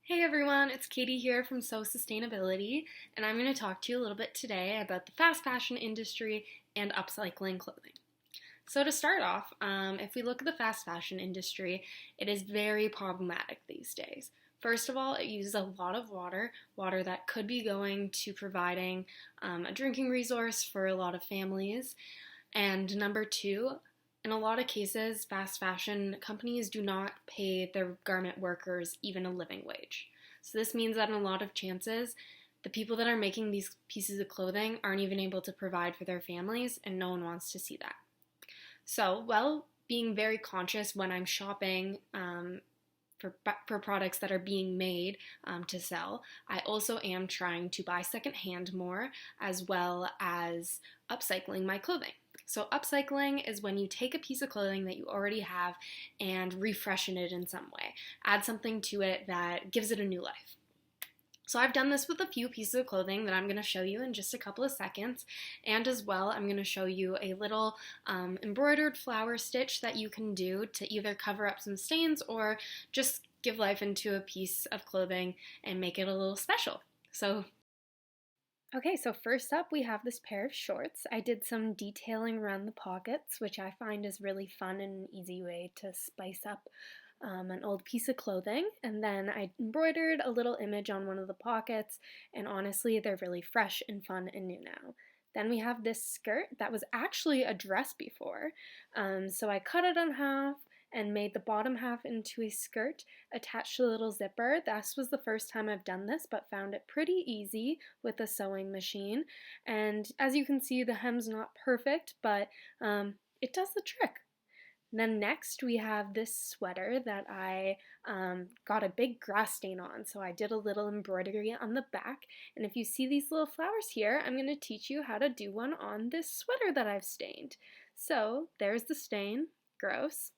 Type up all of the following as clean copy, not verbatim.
Hey everyone, it's Katie here from Sew Sustainability, and I'm going to talk to you a little bit today about the fast fashion industry and upcycling clothing. So, to start off, if we look at the fast fashion industry, it is very problematic these days. First of all, it uses a lot of water that could be going to providing a drinking resource for a lot of families. And number two, in a lot of cases, fast fashion companies do not pay their garment workers even a living wage. So this means that in a lot of chances, the people that are making these pieces of clothing aren't even able to provide for their families, and no one wants to see that. So, while being very conscious when I'm shopping for products that are being made to sell, I also am trying to buy secondhand more as well as upcycling my clothing. So, upcycling is when you take a piece of clothing that you already have and refreshen it in some way, add something to it that gives it a new life. So I've done this with a few pieces of clothing that I'm going to show you in just a couple of seconds, and as well I'm going to show you a little embroidered flower stitch that you can do to either cover up some stains or just give life into a piece of clothing and make it a little special. Okay, so first up we have this pair of shorts. I did some detailing around the pockets, which I find is really fun and an easy way to spice up an old piece of clothing. And then I embroidered a little image on one of the pockets, and honestly, they're really fresh and fun and new now. Then we have this skirt that was actually a dress before. So I cut it in half and made the bottom half into a skirt attached to a little zipper. This was the first time I've done this, but found it pretty easy with a sewing machine. And as you can see, the hem's not perfect, but it does the trick. And then next we have this sweater that I got a big grass stain on, so I did a little embroidery on the back. And if you see these little flowers here, I'm going to teach you how to do one on this sweater that I've stained. So there's the stain, gross.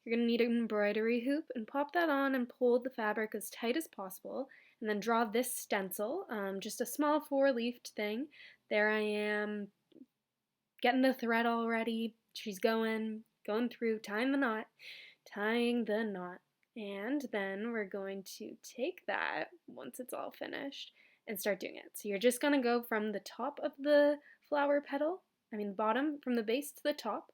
You're going to need an embroidery hoop and pop that on and pull the fabric as tight as possible, and then draw this stencil, just a small four-leafed thing. There I am, getting the thread all ready. She's going through, tying the knot, and then we're going to take that once it's all finished and start doing it. So you're just going to go from the top of the flower petal, bottom, from the base to the top,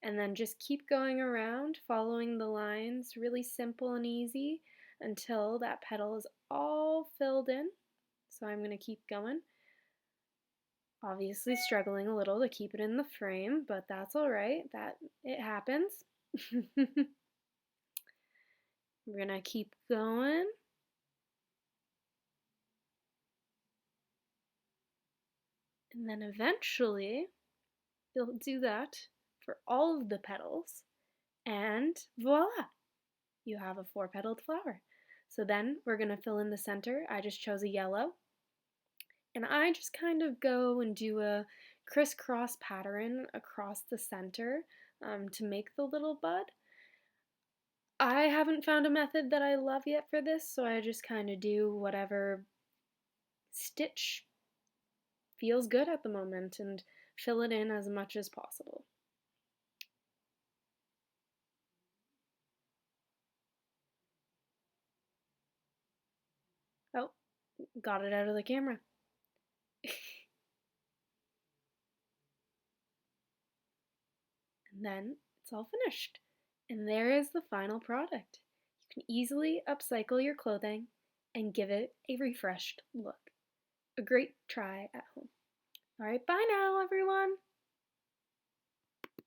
and then just keep going around, following the lines, really simple and easy, until that petal is all filled in. So I'm going to keep going. Obviously struggling a little to keep it in the frame, but that's all right. It happens. We're going to keep going. And then eventually you'll do that for all of the petals, and voila! You have a four-petaled flower. So then we're going to fill in the center. I just chose a yellow. And I just kind of go and do a crisscross pattern across the center to make the little bud. I haven't found a method that I love yet for this, so I just kind of do whatever stitch feels good at the moment and fill it in as much as possible. Oh, got it out of the camera. And then it's all finished. And there is the final product. You can easily upcycle your clothing and give it a refreshed look. A great try at home. All right, bye now, everyone.